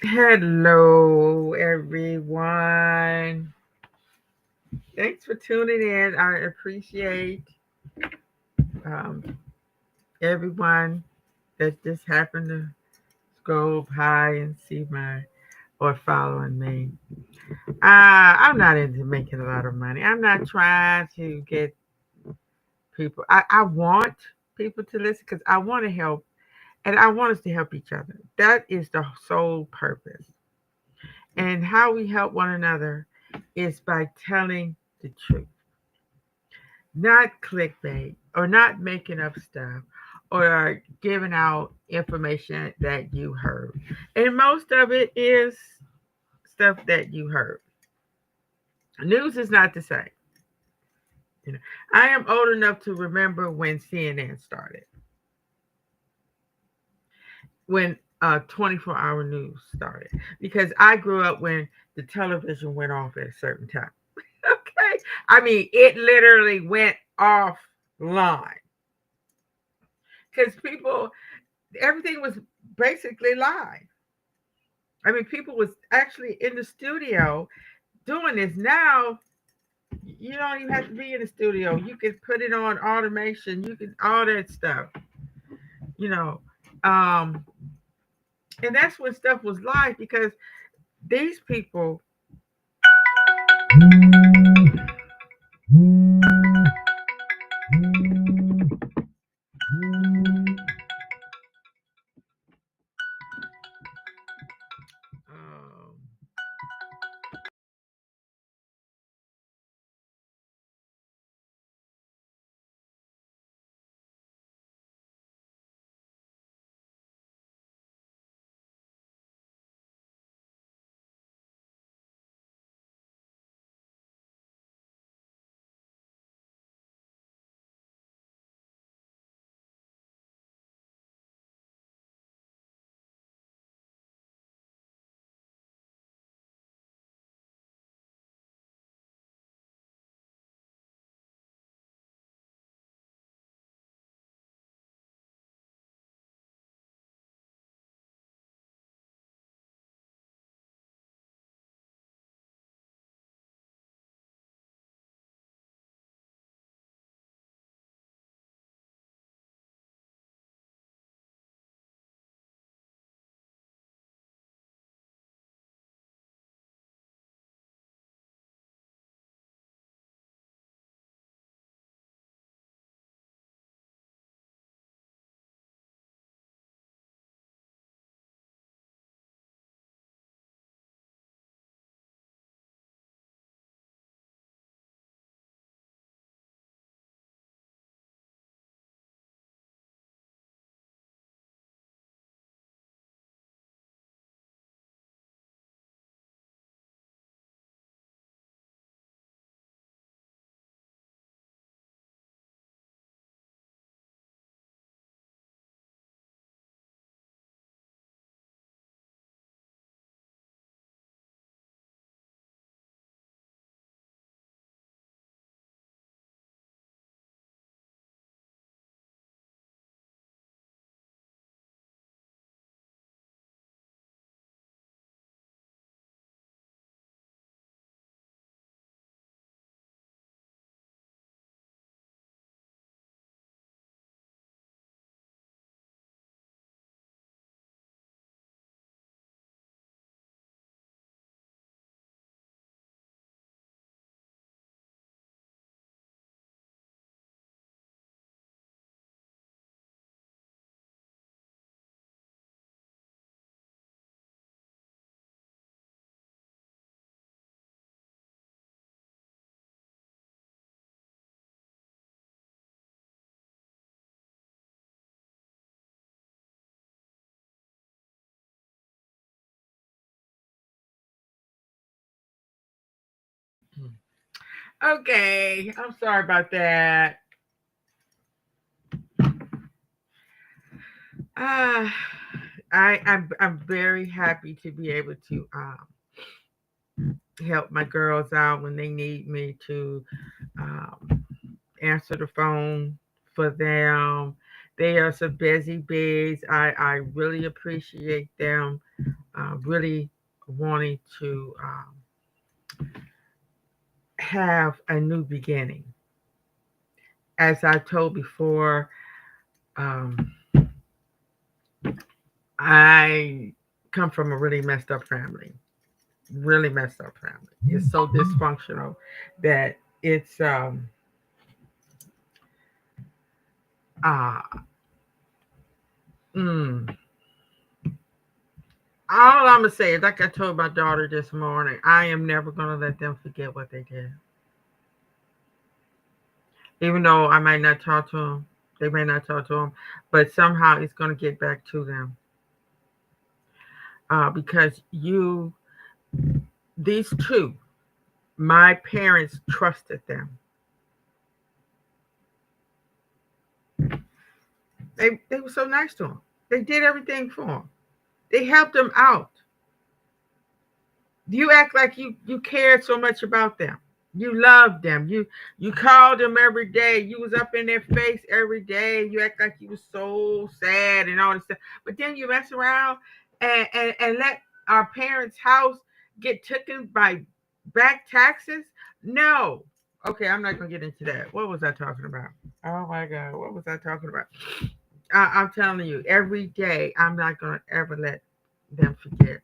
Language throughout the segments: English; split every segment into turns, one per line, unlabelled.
Hello, everyone. Thanks for tuning in. I appreciate um, everyone that just happened to scroll high and see my or following me. I'm not into making a lot of money. I'm not trying to get people. I want people to listen because I want to help and I want us to help each other. That is the sole purpose. And how we help one another is by telling the truth, not clickbait or not making up stuff or giving out information that you heard. And most of it is stuff that you heard. News is not the same. You know, I am old enough to remember when CNN started, when 24-hour news started, because I grew up when the television went off at a certain time. Okay, I mean it literally went offline because people everything was basically live. I mean, people was actually in the studio doing this. Now you don't even have to be in the studio. You can put it on automation. You can all that stuff. You know, um, and that's when stuff was live because these people. Um, okay, I'm sorry about that. Uh, I'm very happy to be able to help my girls out when they need me to um, answer the phone for them. They are some busy bees. I really appreciate them really wanting to have a new beginning. As I told before, um, I come from a really messed up family. Really messed up family. It's so dysfunctional that it's uh mm, all I'm gonna say is like I told my daughter this morning, I am never gonna let them forget what they did. Even though I might not talk to them, they may not talk to them, but somehow it's gonna get back to them. Because these two, my parents trusted them. They were so nice to them. They did everything for them. They helped them out. You act like you cared so much about them. You loved them. You called them every day. You was up in their face every day. You act like you was so sad and all this stuff. But then you mess around and let our parents' house get taken by back taxes. No. Okay, I'm not gonna get into that. What was I talking about? Oh my God, what was I talking about? I'm telling you, every day I'm not gonna ever let them forget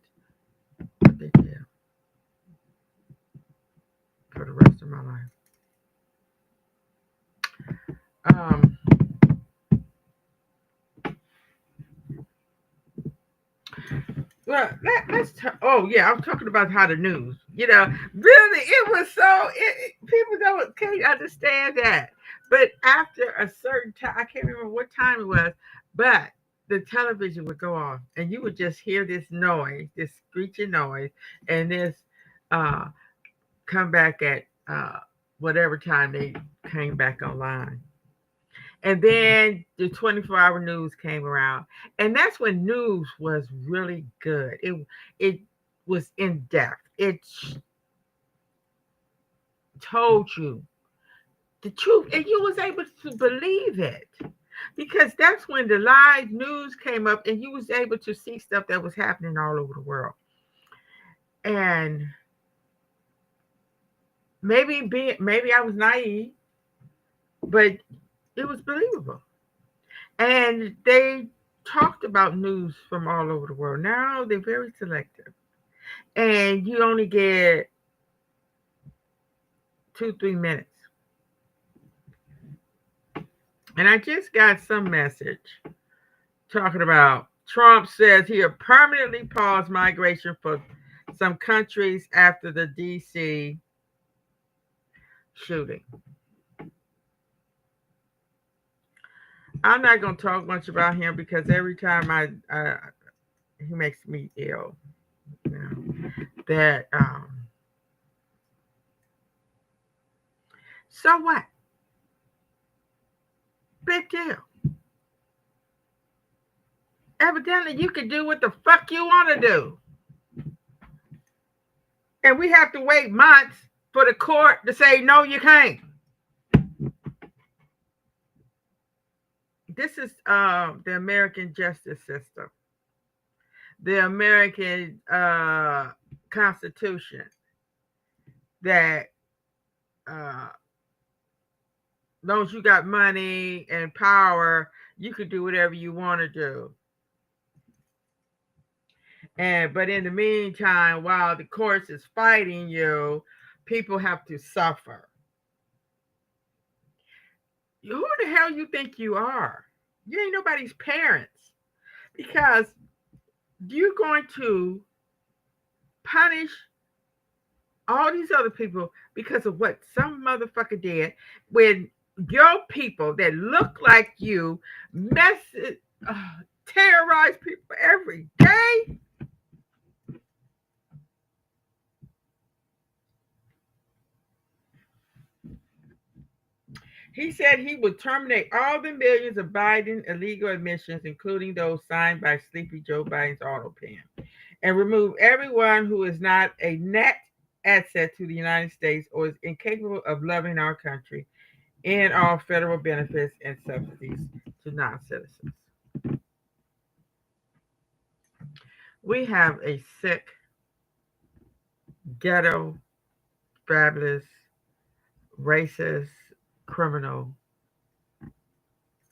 what they did for the rest of my life. Um, well, let's talk. Oh yeah, I'm talking about how the news. Really, it was so. People can't understand that. But after a certain time, I can't remember what time it was, but the television would go off, and you would just hear this noise, this screeching noise, and this uh, come back at whatever time they came back online. And then the 24-hour news came around. And that's when news was really good. It was in depth. It told you the truth and you was able to believe it. Because that's when the live news came up and you was able to see stuff that was happening all over the world. And maybe I was naive, but it was believable. And they talked about news from all over the world. Now they're very selective. And you only get 2, 3 minutes. And I just got some message talking about Trump says he'll permanently pause migration for some countries after the DC shooting. I'm not going to talk much about him because every time he makes me ill. You know, that so what? Big deal. Evidently, you can do what the fuck you want to do. And we have to wait months for the court to say, no, you can't. This is the American justice system, the American Constitution that uh, knows you got money and power, you can do whatever you want to do. But in the meantime, while the courts is fighting you, people have to suffer. Who the hell you think you are? You ain't nobody's parents because you're going to punish all these other people because of what some motherfucker did when your people that look like you mess uh, terrorize people every day. He said he would terminate all the millions of Biden illegal admissions, including those signed by Sleepy Joe Biden's auto pen, and remove everyone who is not a net asset to the United States or is incapable of loving our country and all federal benefits and subsidies to non citizens. We have a sick, ghetto, fabulous, racist, criminal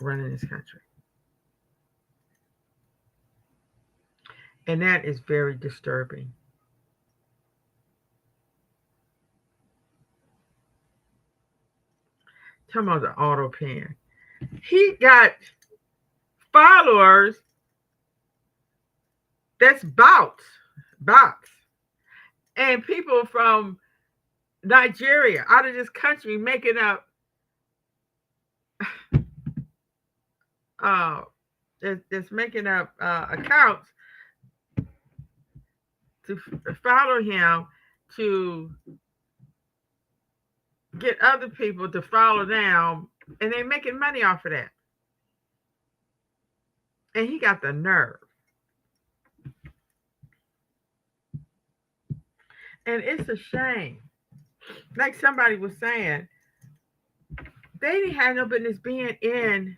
running this country. And that is very disturbing. Talking about the auto pen. He got followers that's bots, and people from Nigeria, out of this country, making up, uh, it's making up accounts to follow him to get other people to follow them, and they're making money off of that. And he got the nerve. And it's a shame. Like somebody was saying, they didn't have no business being in.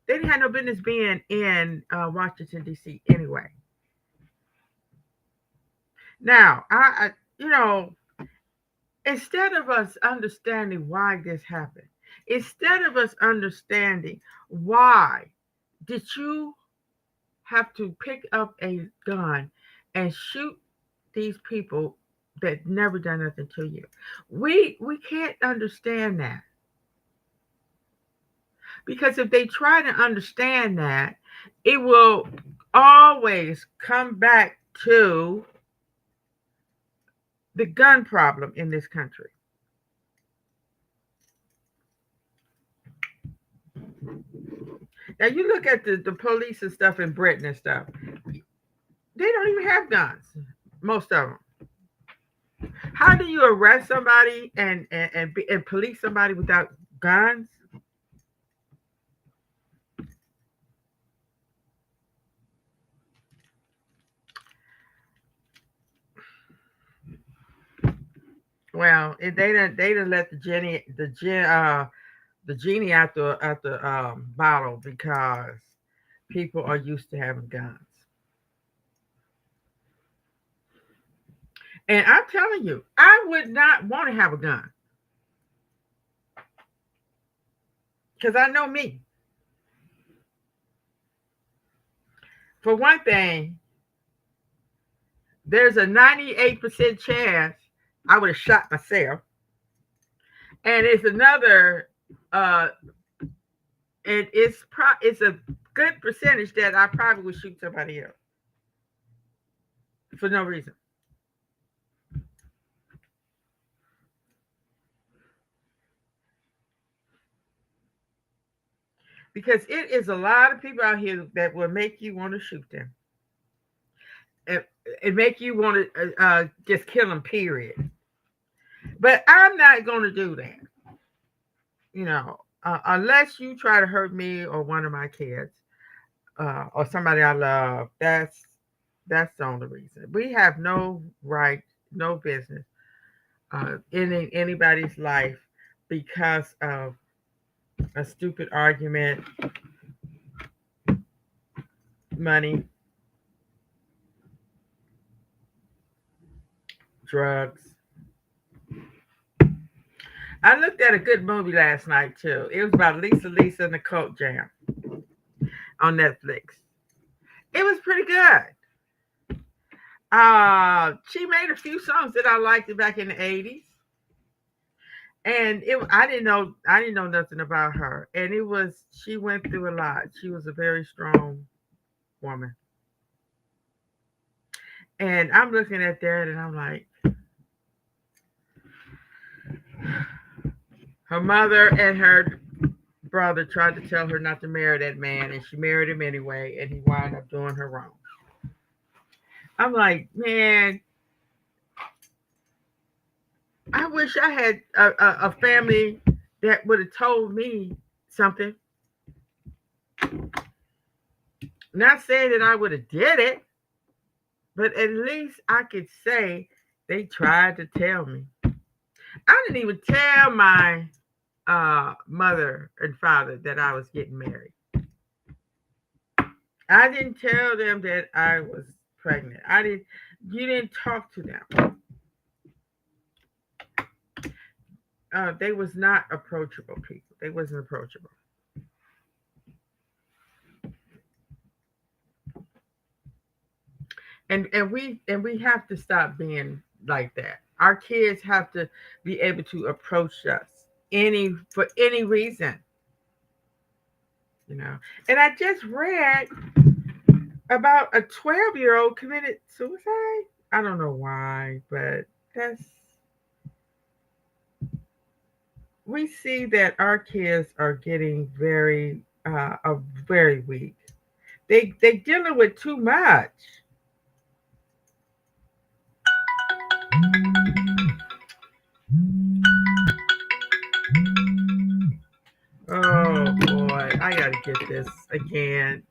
They didn't have no business being in Washington D.C. anyway. Now, instead of us understanding why this happened, instead of us understanding why did you have to pick up a gun and shoot these people that never done nothing to you, we can't understand that. Because if they try to understand that, it will always come back to the gun problem in this country. Now you look at the police and stuff in Britain and stuff. They don't even have guns. Most of them. How do you arrest somebody and police somebody without guns? Well, they done let the genie out the bottle because people are used to having guns. And I'm telling you, I would not want to have a gun because I know me. For one thing, there's a 98% chance I would have shot myself, and it's another. Uh, it's a good percentage that I probably would shoot somebody else for no reason. Because it is a lot of people out here that will make you want to shoot them. It make you want to just kill them. Period. But I'm not going to do that. Unless you try to hurt me or one of my kids or somebody I love. That's the only reason. We have no right, no business in anybody's life because of a stupid argument, money, drugs. I looked at a good movie last night too. It was about Lisa and the Coke Jam on Netflix. It was pretty good. She made a few songs that I liked back in the 80s. And I didn't know nothing about her. And she went through a lot. She was a very strong woman. And I'm looking at that and I'm like, her mother and her brother tried to tell her not to marry that man, and she married him anyway, and he wound up doing her wrong. I'm like, man, I wish I had a family that would have told me something. Not saying that I would have did it, but at least I could say they tried to tell me. I didn't even tell my mother and father that I was getting married. I didn't tell them that I was pregnant. You didn't talk to them. They was not approachable people. They wasn't approachable. And we have to stop being like that. Our kids have to be able to approach us for any reason, you know. And I just read about a 12-year-old committed suicide. I don't know why, but that's we see that our kids are getting are very weak. They dealing with too much. Oh boy, I gotta get this again.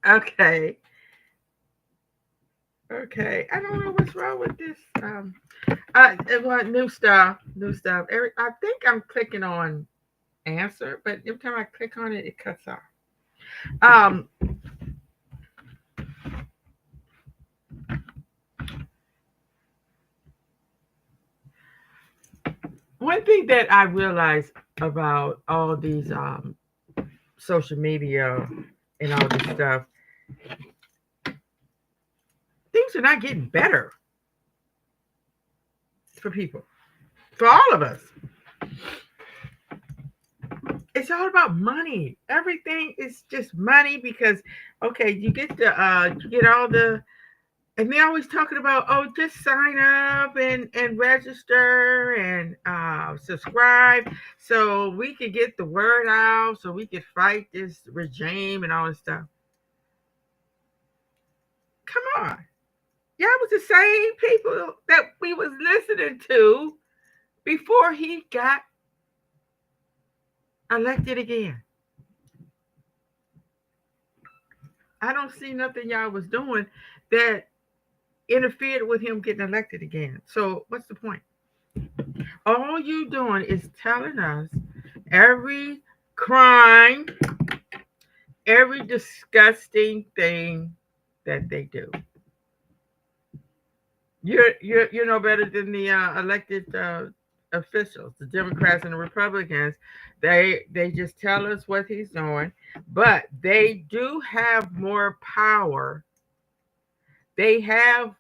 Okay, okay. I don't know what's wrong with this. Well, new stuff, new stuff. I think I'm clicking on answer, but every time I click on it, it cuts off. Um, One thing that I realized about all these social media and all this stuff, things are not getting better for people, for all of us. It's all about money. Everything is just money because okay, you get all the and they're always talking about just sign up and register and subscribe so we can get the word out so we can fight this regime and all this stuff. Come on. Y'all was the same people that we was listening to before he got elected again. I don't see nothing y'all was doing that interfered with him getting elected again. So what's the point? All you doing is telling us every crime, every disgusting thing that they do. You're no better than the elected officials, the Democrats and the Republicans. They just tell us what he's doing, but they do have more power. They have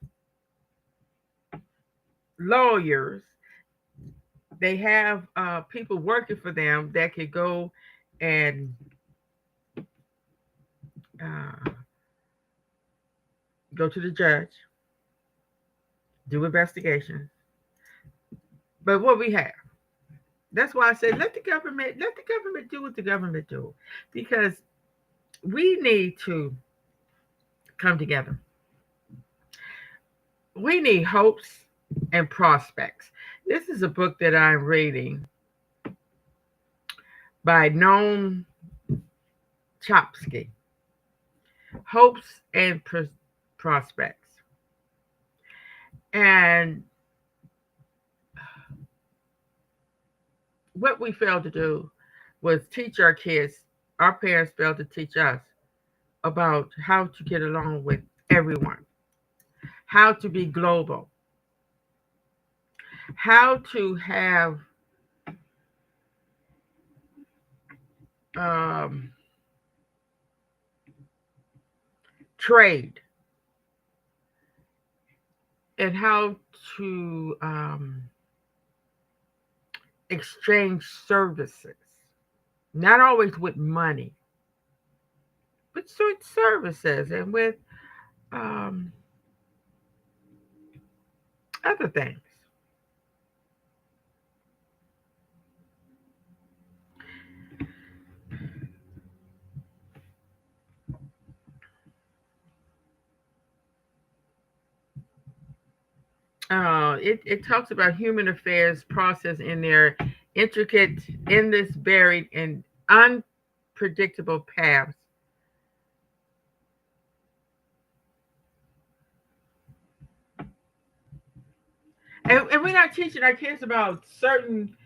lawyers. They have people working for them that could go and uh, go to the judge do investigations. But what we have, that's why I say let the government do what the government do, because we need to come together. We need hopes and prospects. This is a book that I'm reading by Noam Chomsky, Hopes and Prospects. And what we failed to do was teach our kids, our parents failed to teach us about how to get along with everyone, how to be global, how to have um, trade, and how to exchange services, not always with money, but with services and with um, other things. It talks about human affairs process in their intricate, endless, buried, and unpredictable paths. And we're not teaching our kids about certain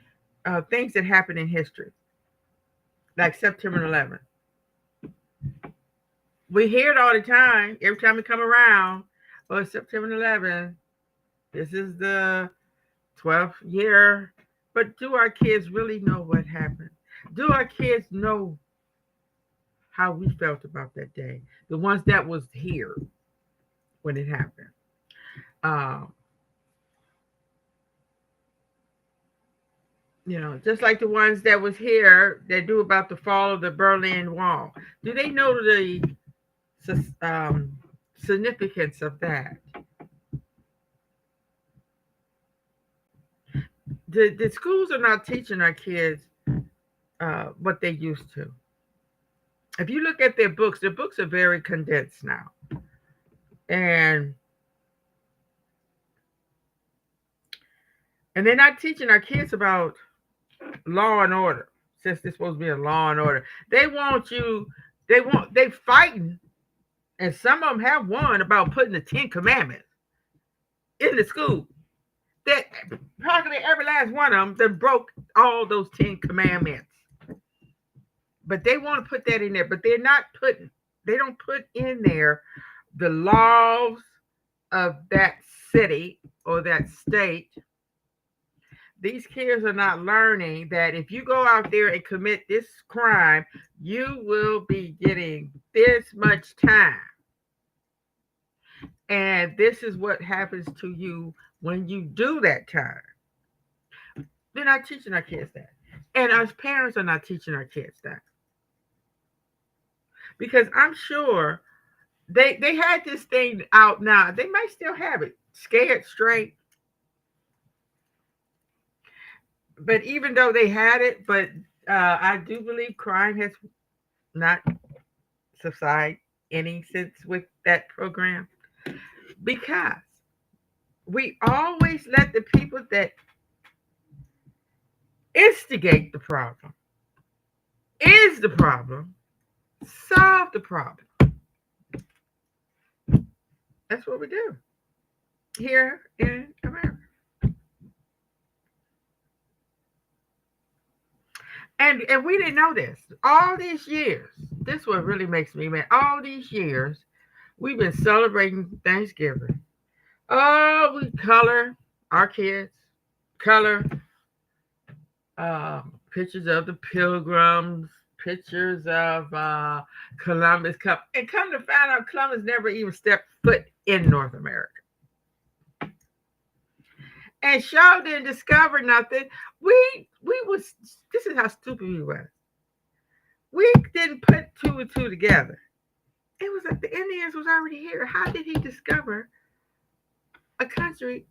things that happen in history, like September 11th. We hear it all the time. Every time we come around, oh, it's September 11th. This is the 12th year. But do our kids really know what happened? Do our kids know how we felt about that day? The ones that was here when it happened. Um, just like the ones that was here that do about the fall of the Berlin Wall. Do they know the um, significance of that? The schools are not teaching our kids what they used to. If you look at their books are very condensed now, and they're not teaching our kids about law and order, since they're supposed to be a law and order. They want you. They fighting, and some of them have won about putting the 10 Commandments in the school. That practically every last one of them that broke all those 10 Commandments. But they want to put that in there, but they don't put in there the laws of that city or that state. These kids are not learning that if you go out there and commit this crime, you will be getting this much time. And this is what happens to you when you do that time. They're not teaching our kids that. And us parents are not teaching our kids that. Because I'm sure they had this thing out now. They might still have it. Scared straight. But even though they had it, but I do believe crime has not subsided any since with that program. Because we always let the people that instigate the problem, is the problem, solve the problem. That's what we do here in America. And we didn't know this. All these years, this what really makes me mad. All these years, we've been celebrating Thanksgiving. Oh, we color our kids, color pictures of the pilgrims, pictures of Columbus Cup. And come to find out, Columbus never even stepped foot in North America. And Shaw didn't discover nothing. We was this is how stupid we were. We didn't put two and two together. It was like the Indians was already here. How did he discover a country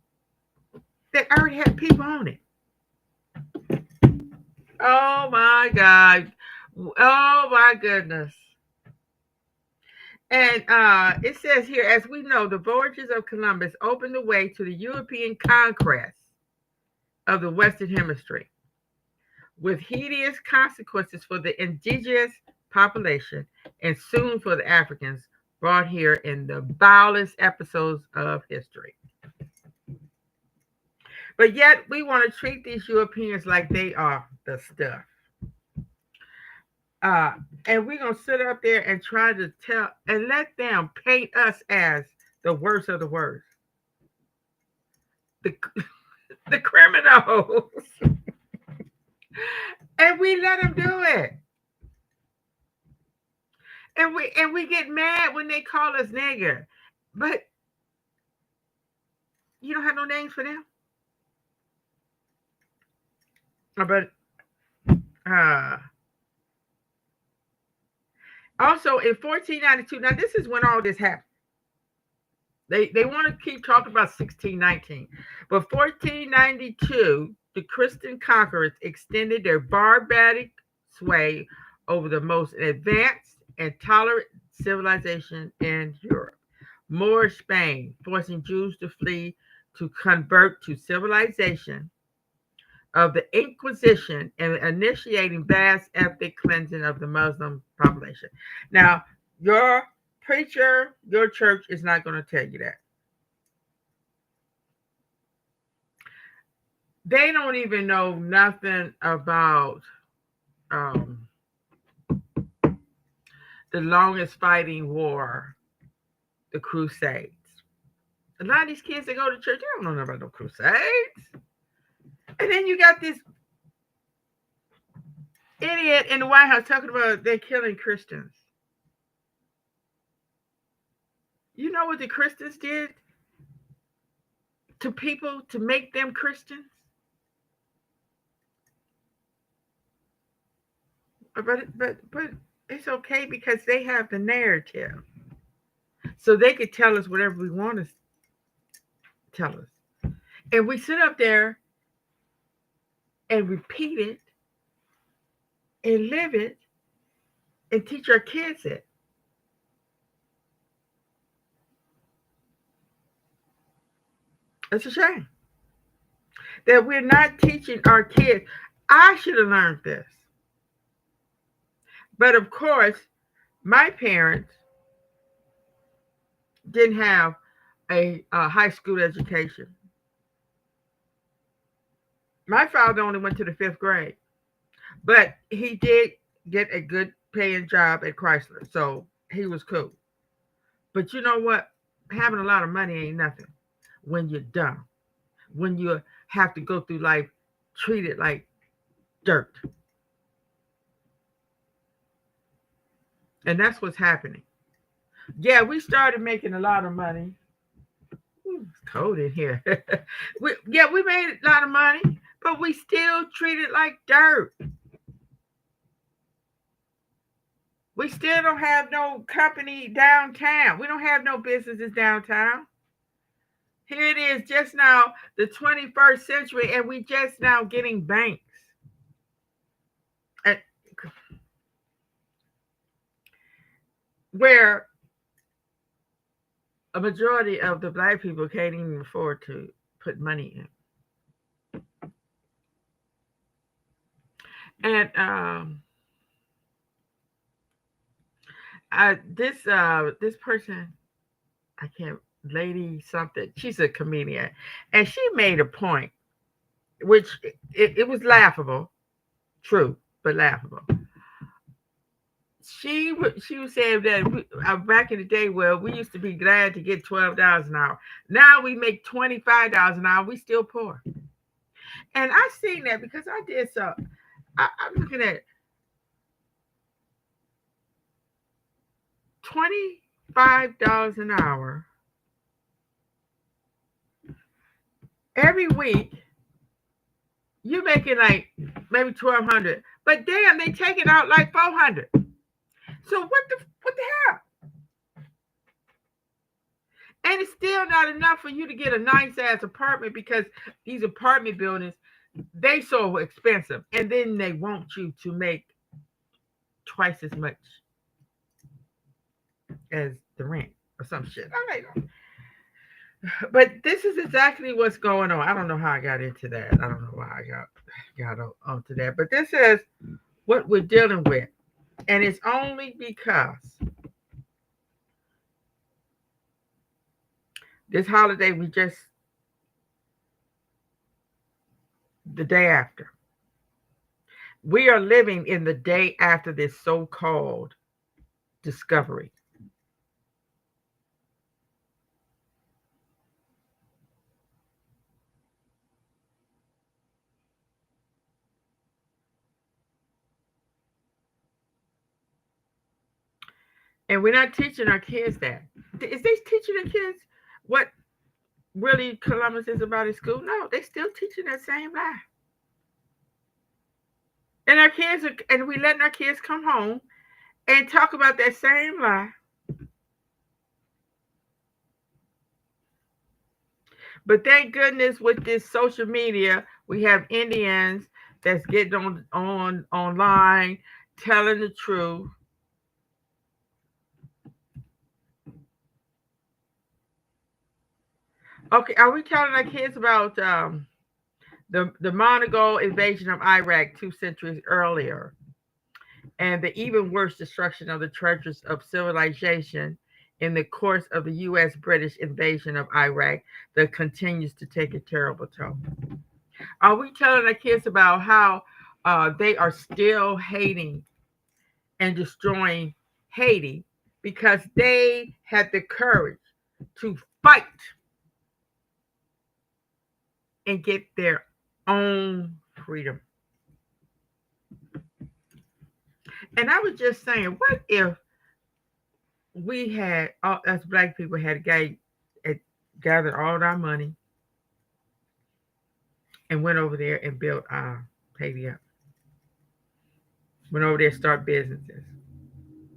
that already had people on it. Oh my God. Oh my goodness. And it says here, as we know, the voyages of Columbus opened the way to the European conquest of the Western Hemisphere, with hideous consequences for the indigenous population and soon for the Africans brought here in the vilest episodes of history. But yet we want to treat these Europeans like they are the stuff. Uh, and we're going to sit up there and try to tell and let them paint us as the worst of the worst. The, the criminals. And we let them do it. And we get mad when they call us nigger. But you don't have no names for them. But uh also in 1492, now this is when all this happened. They want to keep talking about 1619. But 1492, the Christian conquerors extended their barbaric sway over the most advanced and tolerant civilization in Europe. Moorish Spain, forcing Jews to flee to convert to civilization of the Inquisition and initiating vast ethnic cleansing of the Muslim population. Now, your preacher, your church is not going to tell you that. They don't even know nothing about um, the longest fighting war, the Crusades. A lot of these kids that go to church, they don't know nothing about no Crusades. And then you got this idiot in the White House talking about they're killing Christians. You know what the Christians did to people to make them Christians? But it's okay because they have the narrative. So they could tell us whatever we want to tell us. And we sit up there and repeat it and live it and teach our kids it. It's a shame that we're not teaching our kids. I should have learned this. But of course, my parents didn't have a high school education. My father only went to the fifth grade, but he did get a good paying job at Chrysler, so he was cool. But you know what? Having a lot of money ain't nothing when you're dumb, when you have to go through life treated like dirt. And that's what's happening. Yeah, we started making a lot of money. Ooh, it's cold in here. we made a lot of money, but we still treat it like dirt. We still don't have no company downtown. We don't have no businesses downtown. Here it is just now, the 21st century, and we just now getting banks. And where a majority of the black people can't even afford to put money in. And this person, I can't, lady something, she's a comedian, and she made a point, which it was laughable, true, but laughable. She was saying that back in the day, well, we used to be glad to get $12 an hour. Now we make $25 an hour. We still poor. And I seen that because I did so. I'm looking at $25 an hour every week. You're making like maybe 1,200, but damn, they take it out like 400. So what the hell? And it's still not enough for you to get a nice ass apartment because these apartment buildings, they so expensive. And then they want you to make twice as much as the rent or some shit. I'm like, but this is exactly what's going on. I don't know how I got into that. I don't know why I got onto that. But this is what we're dealing with. And it's only because this holiday we just the day after. We are living in the day after this so-called discovery. And we're not teaching our kids that. Is they teaching the kids what really Columbus is about in school? No, they still teaching that same lie. And our kids are, and we letting our kids come home and talk about that same lie. But thank goodness with this social media, we have Indians that's getting on online telling the truth. Okay, are we telling our kids about the Mongol invasion of Iraq 2 centuries earlier, and the even worse destruction of the treasures of civilization in the course of the U.S. British invasion of Iraq that continues to take a terrible toll? Are we telling our kids about how they are still hating and destroying Haiti because they had the courage to fight and get their own freedom? And I was just saying, what if we had, us black people, had gathered all our money and went over there and built our Haiti up? Went over there, start businesses,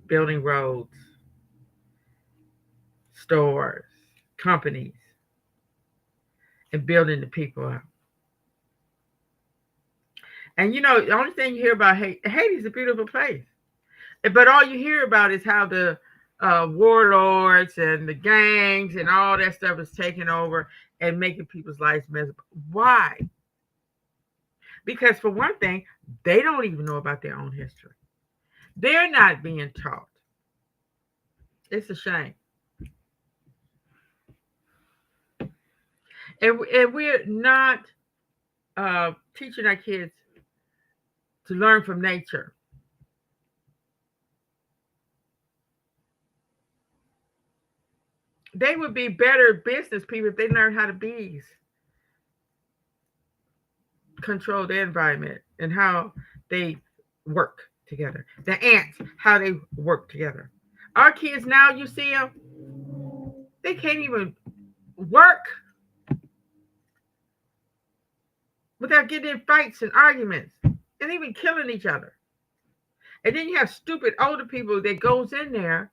building roads, stores, companies, and building the people up. And the only thing you hear about Haiti's a beautiful place, but all you hear about is how the warlords and the gangs and all that stuff is taking over and making people's lives miserable. Why? Because for one thing, they don't even know about their own history. They're not being taught. It's a shame. And we're not teaching our kids to learn from nature. They would be better business people if they learned how to bees control their environment and how they work together. The ants, how they work together. Our kids now, you see them, they can't even work without getting in fights and arguments and even killing each other. And then you have stupid older people that goes in there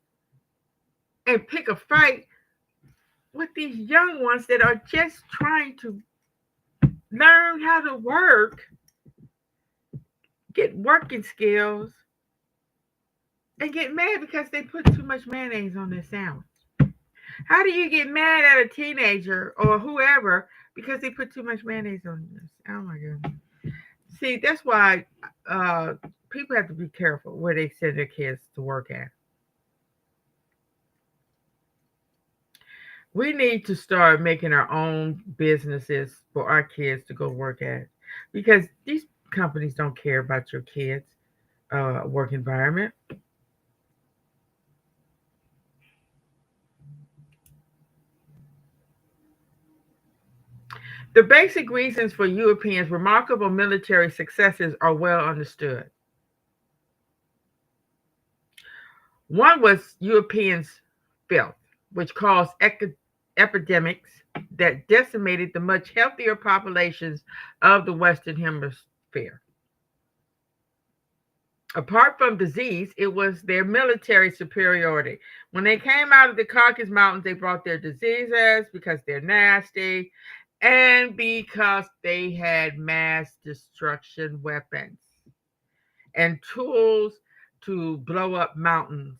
and pick a fight with these young ones that are just trying to learn how to work, get working skills, and get mad because they put too much mayonnaise on their sandwich. How do you get mad at a teenager or whoever because they put too much mayonnaise on this? Oh my god! See, that's why people have to be careful where they send their kids to work at. We need to start making our own businesses for our kids to go work at, because these companies don't care about your kids' work environment. The basic reasons for Europeans' remarkable military successes are well understood. One was Europeans' filth, which caused epidemics that decimated the much healthier populations of the Western Hemisphere. Apart from disease, it was their military superiority. When they came out of the Caucasus Mountains, they brought their diseases because they're nasty and because they had mass destruction weapons and tools to blow up mountains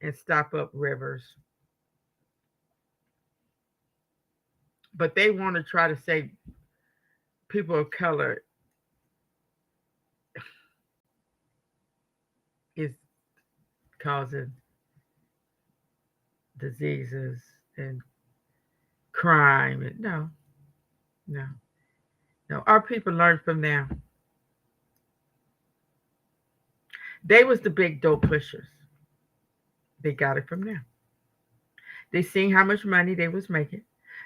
and stop up rivers. But they want to try to say people of color is causing diseases and crime. And no, no, no. Our people learned from them. They was the big dope pushers. They got it from them. They seen how much money they was making.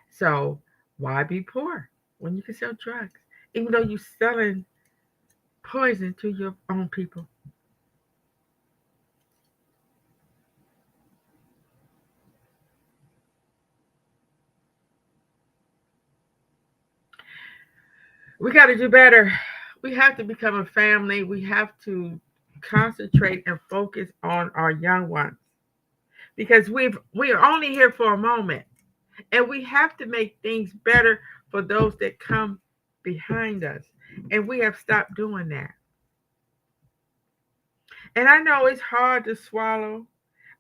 So why be poor when you can sell drugs? Even though you're selling poison to your own people. We got to do better. We have to become a family. We have to concentrate and focus on our young ones because we are only here for a moment, and we have to make things better for those that come behind us. And we have stopped doing that. And I know it's hard to swallow,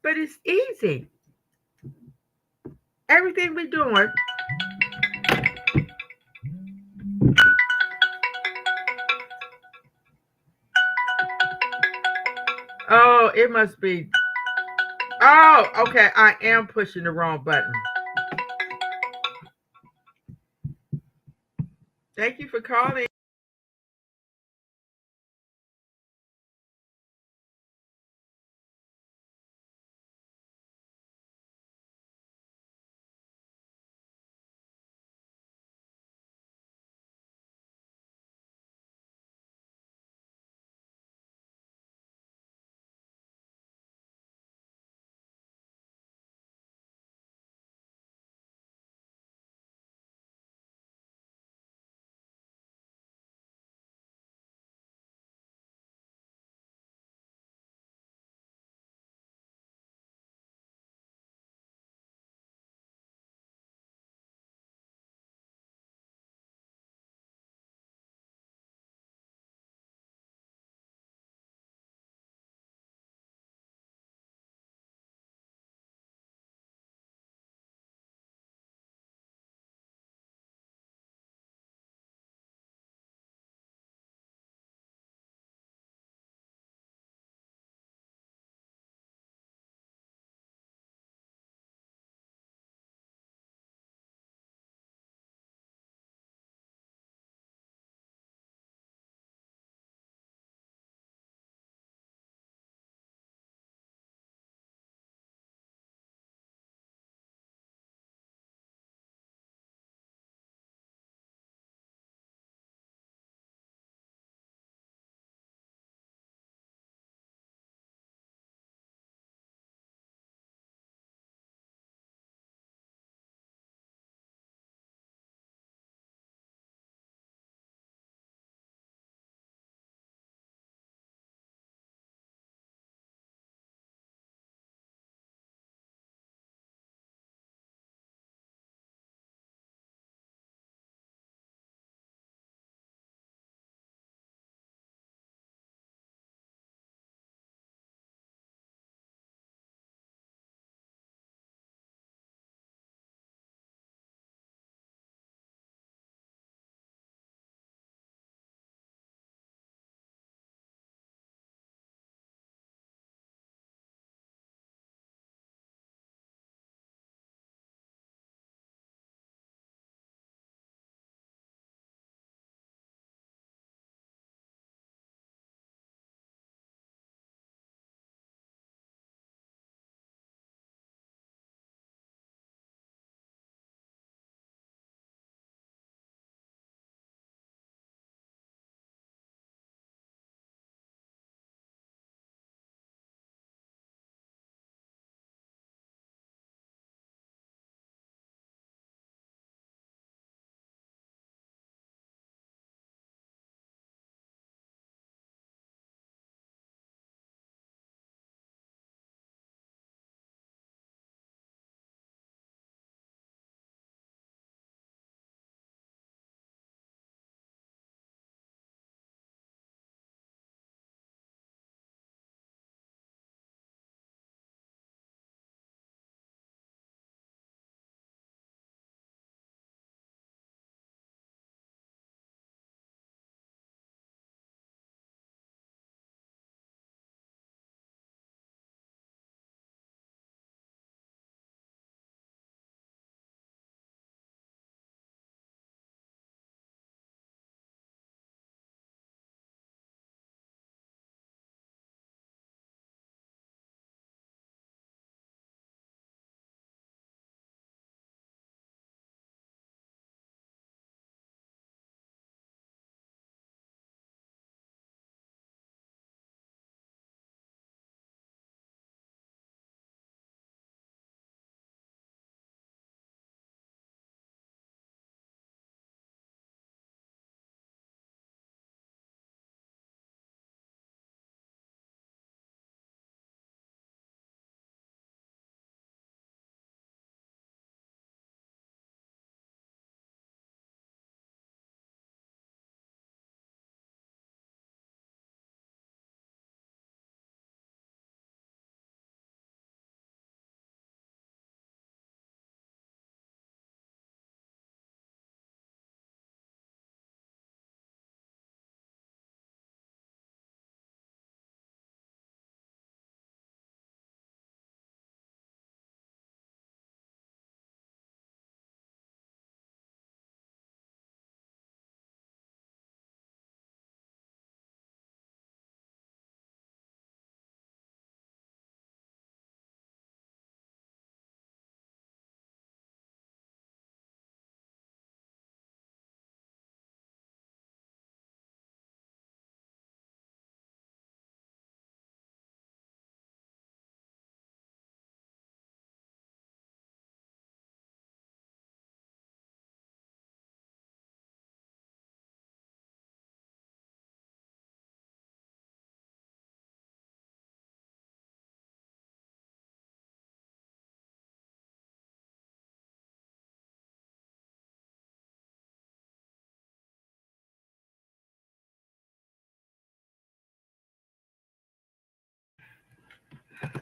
but it's easy. Everything we're doing, oh, it must be. Oh, okay. I am pushing the wrong button. Thank you for calling.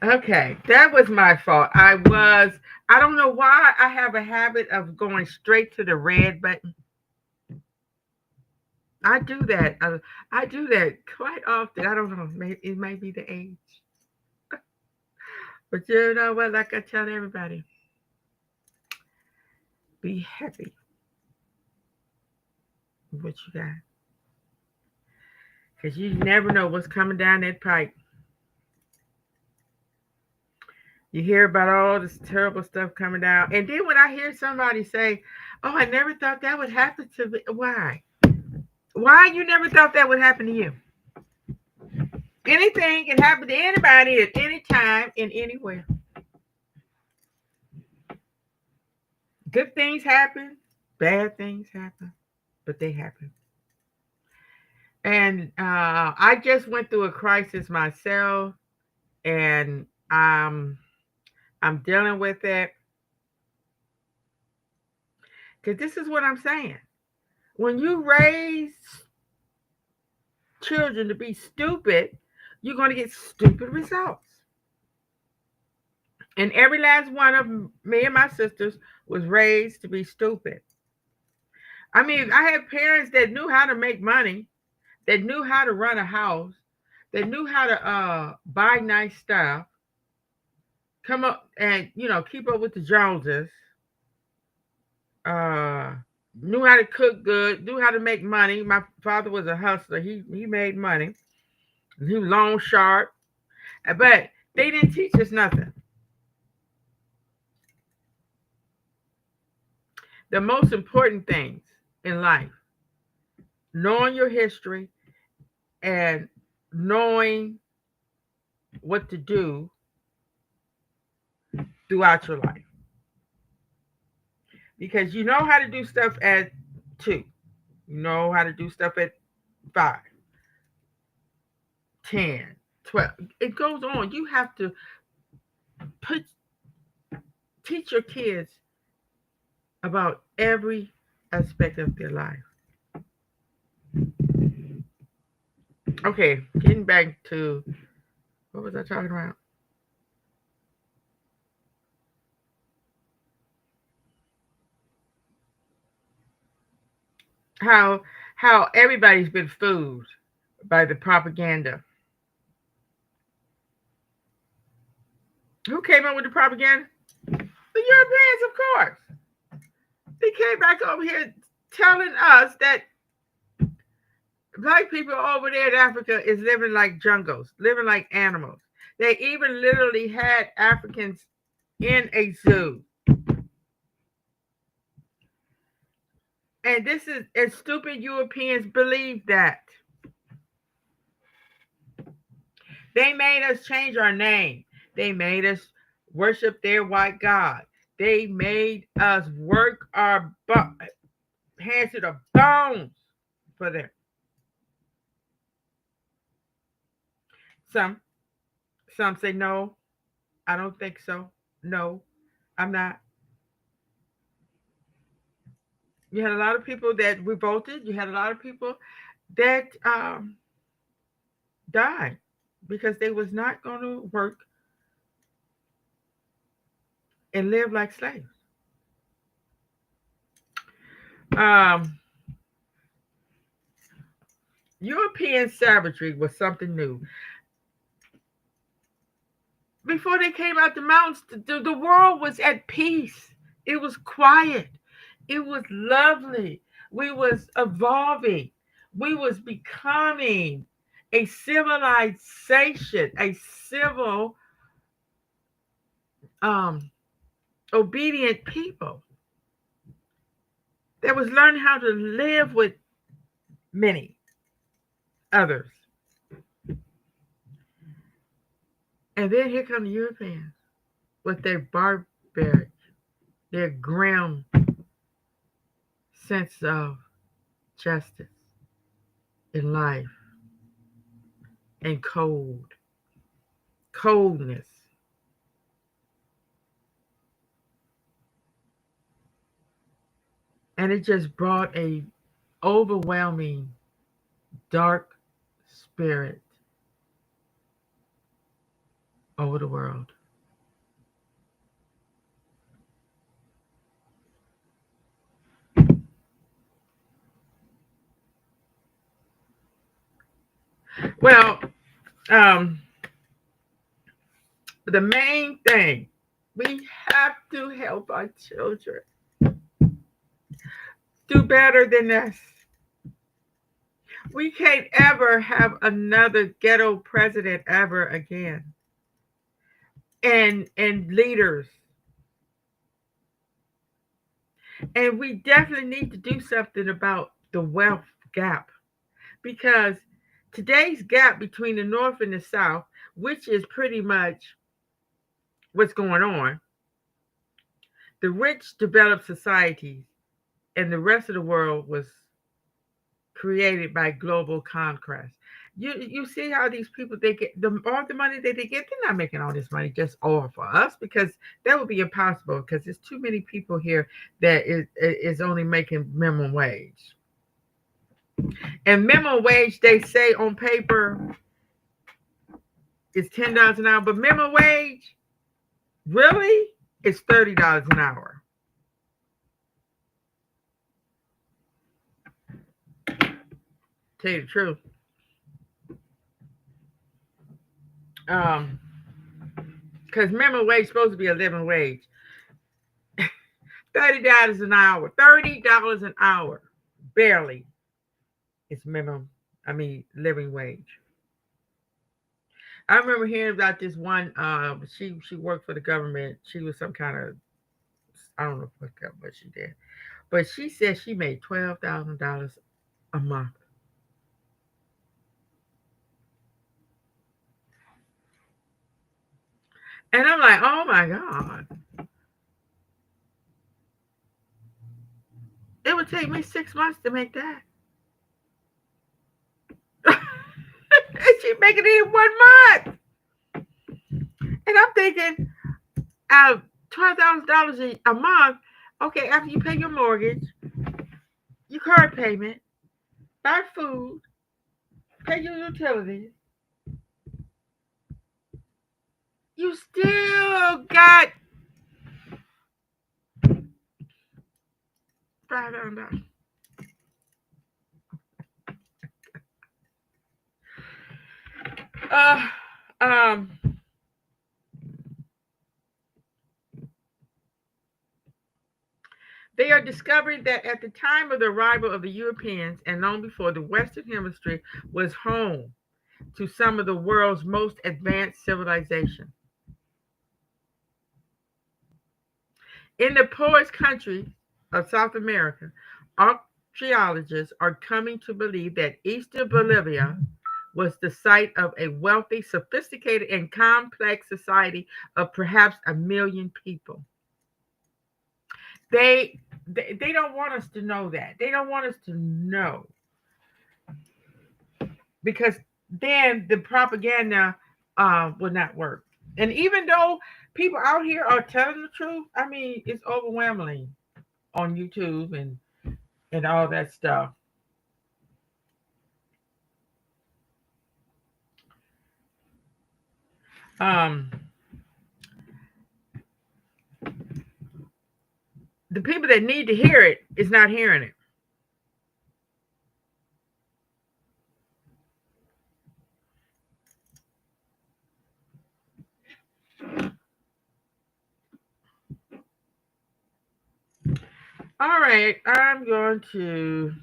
Okay, that was my fault. I don't know why I have a habit of going straight to the red button. I do that. I do that quite often. I don't know. Maybe it may be the age. But you know what? Like I tell everybody, be happy with what you got. Because you never know what's coming down that pipe. You hear about all this terrible stuff coming down. And then when I hear somebody say, oh, I never thought that would happen to me. Why? Why you never thought that would happen to you? Anything can happen to anybody at any time and anywhere. Good things happen, bad things happen, but they happen. And I just went through a crisis myself, and I'm dealing with it because this is what I'm saying. When you raise children to be stupid, you're going to get stupid results. And every last one of me and my sisters was raised to be stupid. I mean, I had parents that knew how to make money, that knew how to run a house, that knew how to buy nice stuff, come up and keep up with the Joneses, uh, knew how to cook good, knew how to make money. My father was a hustler. He made money. He was loan sharp, but they didn't teach us nothing. The most important things in life: knowing your history and knowing what to do throughout your life. Because you know how to do stuff at 2, you know how to do stuff at 5, 10, 12. It goes on. You have to put teach your kids about every aspect of their life. Okay, getting back to what was I talking about? How how everybody's been fooled by the propaganda. Who came up with the propaganda? The Europeans, of course. They came back over here telling us that black people over there in Africa is living like jungles, living like animals. They even literally had Africans in a zoo. And this is, and stupid Europeans believe that. They made us change our name. They made us worship their white God. They made us work our hands to the bones for them. Some some say no, I don't think so. No, I'm not. You had a lot of people that revolted. You had a lot of people that died because they was not going to work and live like slaves. Um, European savagery was something new. Before they came out the mountains, the world was at peace. It was quiet. It was lovely. We was evolving. We was becoming a civilization, a civil, um, obedient people that was learning how to live with many others. And then here come the Europeans with their barbaric, their grim sense of justice in life and coldness. And it just brought a overwhelming dark spirit over the world. Well, um, the main thing, we have to help our children do better than this. We can't ever have another ghetto president ever again. And leaders. And we definitely need to do something about the wealth gap, because today's gap between the North and the South, which is pretty much what's going on, the rich developed societies and the rest of the world was created by global conquest. You see how these people, they get all the money that they get, they're not making all this money just all for us, because that would be impossible, because there's too many people here that is only making minimum wage. And minimum wage, they say on paper, is $10 an hour, but minimum wage really is $30 an hour. Tell you the truth. Because minimum wage is supposed to be a living wage. $30 an hour. $30 an hour. Barely. It's minimum. I mean, living wage. I remember hearing about this one. She worked for the government. She was some kind of, I don't know what she did, but she said she made $12,000 a month. And I'm like, oh my God. It would take me 6 months to make that. And she making it in 1 month. And I'm thinking, $12,000 a month. Okay, after you pay your mortgage, your car payment, buy food, pay your utilities, you still got $5,000. Uh, um, they are discovering that at the time of the arrival of the Europeans and long before, the Western Hemisphere was home to some of the world's most advanced civilization. In the poorest country of South America, archaeologists are coming to believe that eastern Bolivia was the site of a wealthy, sophisticated, and complex society of perhaps 1 million people. They don't want us to know that. They don't want us to know, because then the propaganda will not work. And even though people out here are telling the truth, I mean, it's overwhelming on YouTube and all that stuff. Um, the people that need to hear it is not hearing it. All right, I'm going to.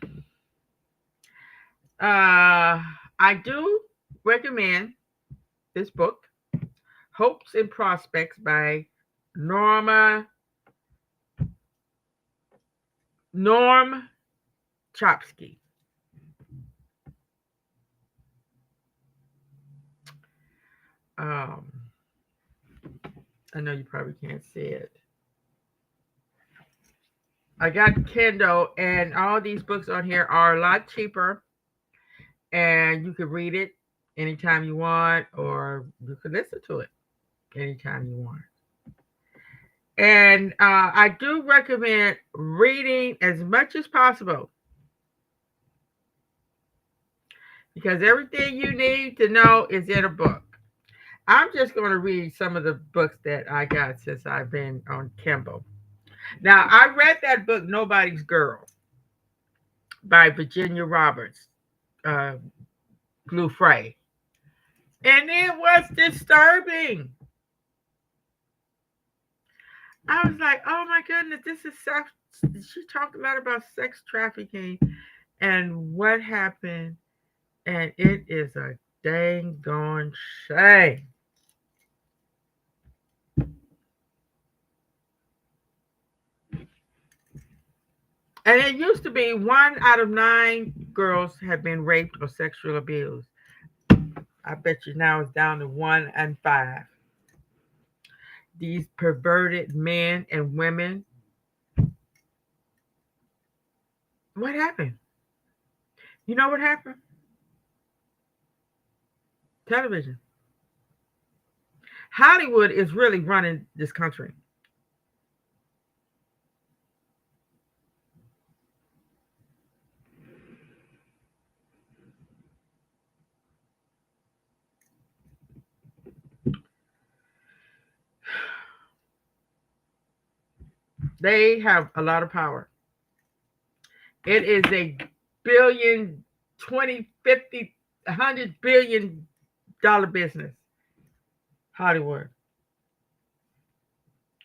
I do recommend this book, Hopes and Prospects by Norma Norm Chomsky. Um, I know you probably can't see it. I got Kindle, and all these books on here are a lot cheaper, and you can read it anytime you want, or you can listen to it anytime you want. And I do recommend reading as much as possible, because everything you need to know is in a book. I'm just going to read some of the books that I got since I've been on Kindle. Now, I read that book, Nobody's Girl, by Virginia Roberts, uh, Frey, and it was disturbing. I was like, oh my goodness, this is sex. She talked a lot about sex trafficking and what happened, and it is a dang gone shame. And it used to be 1 out of 9 girls have been raped or sexually abused. I bet you now it's down to 1 in 5. These perverted men and women. What happened? You know what happened? Television. Hollywood is really running this country. They have a lot of power. It is a billion, 20, 50, 100 billion dollar business. Hollywood.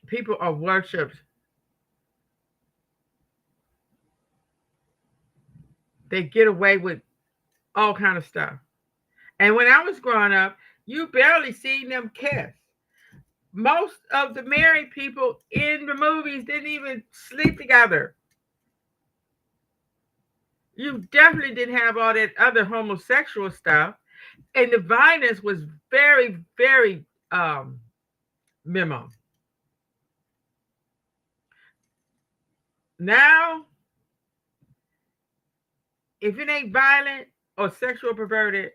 People are worshipped. They get away with all kind of stuff. And when I was growing up, you barely seen them kiss. Most of the married people in the movies didn't even sleep together. You definitely didn't have all that other homosexual stuff. And the violence was very, very minimal. Now, if it ain't violent or sexual perverted,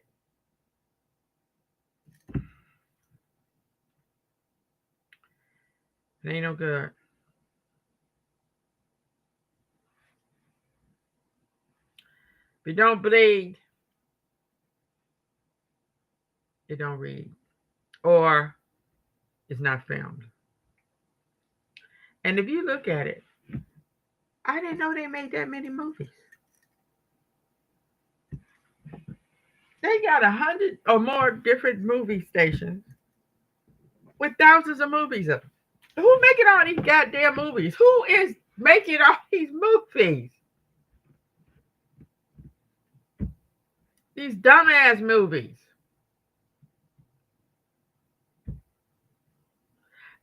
it ain't no good. If you don't bleed, it don't read. Or it's not filmed. And if you look at it, I didn't know they made that many movies. They got 100 or more different movie stations with thousands of movies up. Who making all these goddamn movies? Who is making all these movies? These dumbass movies.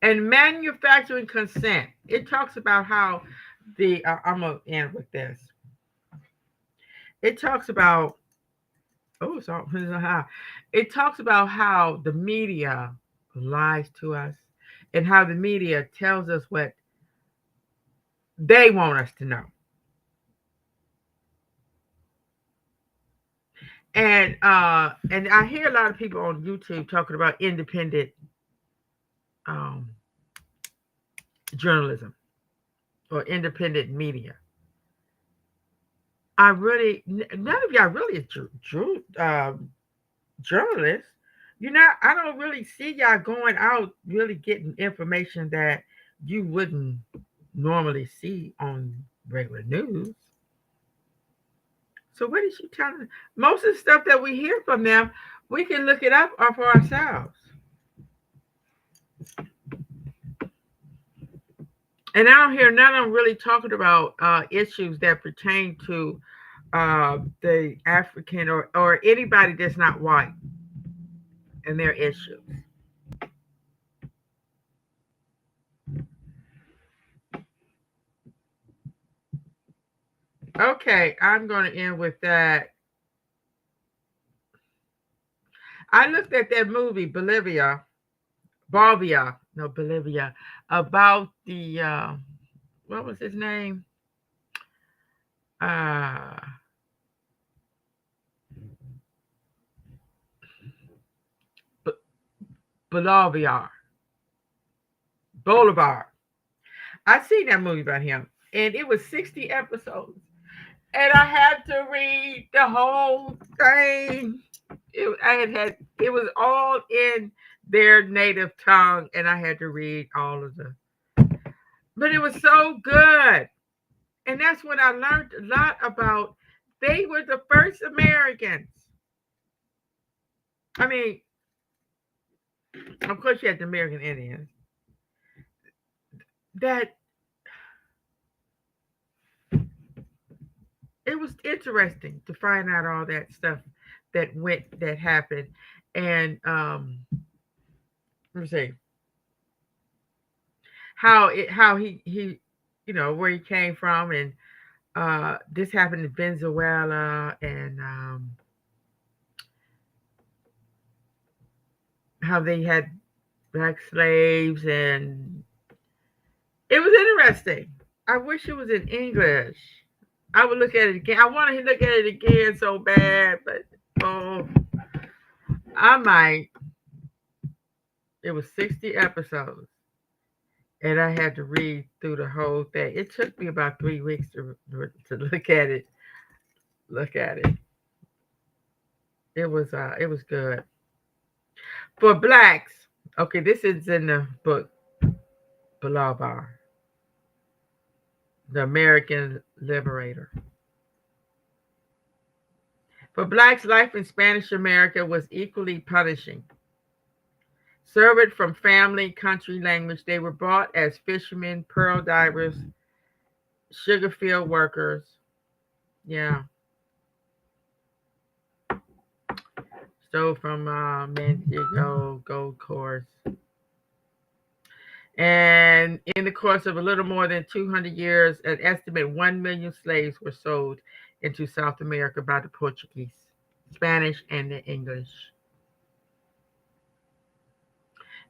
And manufacturing consent. It talks about how I'm gonna end with this. It talks about it talks about how the media lies to us and how the media tells us what they want us to know. And I hear a lot of people on YouTube talking about independent um, journalism or independent media. None of y'all really is journalists. I don't really see y'all going out really getting information that you wouldn't normally see on regular news. So what is she telling? Most of the stuff that we hear from them, we can look it up for ourselves. And I don't hear none of them really talking about issues that pertain to the African or anybody that's not white and their issues. Okay, I'm going to end with that. I looked at that movie, Bolivia, about the, what was his name? Uh, Bolivar. Bolivar. I seen that movie about him, and it was 60 episodes, and I had to read the whole thing. It was all in their native tongue, and I had to read all of the. But it was so good, and that's when I learned a lot about. They were the first Americans. I mean, of course, you had the American Indians. That it was interesting to find out all that stuff that happened, and let me see how he where he came from, and this happened in Venezuela, and how they had black slaves, and it was interesting. I wish it was in English. I would look at it again. I want to look at it again so bad, but oh, I might. It was 60 episodes, and I had to read through the whole thing. It took me about 3 weeks to look at it. Look at it. It was good for blacks. Okay, this is in the book Balabar, the American Liberator. For blacks, life in Spanish America was equally punishing. Severed from family, country, language, they were brought as fishermen, pearl divers, sugar field workers. Yeah, stole from Manchego, Gold Coast. And in the course of a little more than 200 years, an estimated 1 million slaves were sold into South America by the Portuguese, Spanish, and the English.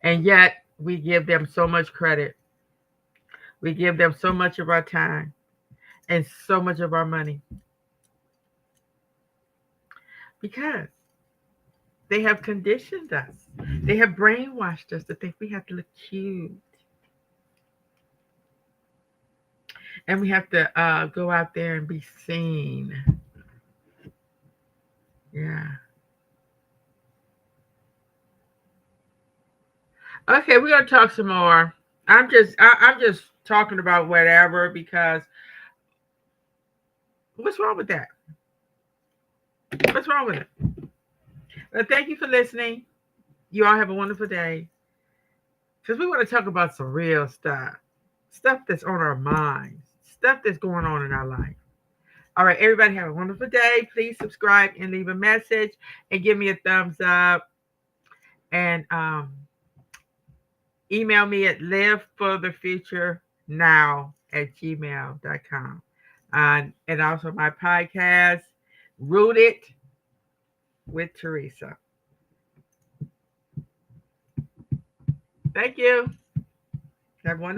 And yet, we give them so much credit. We give them so much of our time and so much of our money because they have conditioned us. They have brainwashed us to think we have to look cute. And we have to go out there and be seen. Yeah. Okay, we're gonna talk some more. I'm just talking about whatever because what's wrong with that? What's wrong with it? Well, thank you for listening. You all have a wonderful day. Because we want to talk about some real stuff, stuff that's on our minds, stuff that's going on in our life. All right, everybody have a wonderful day. Please subscribe and leave a message and give me a thumbs up. And email me at liveforthefuturenow@gmail.com. And also my podcast, Rooted with Teresa. Thank you. Have one.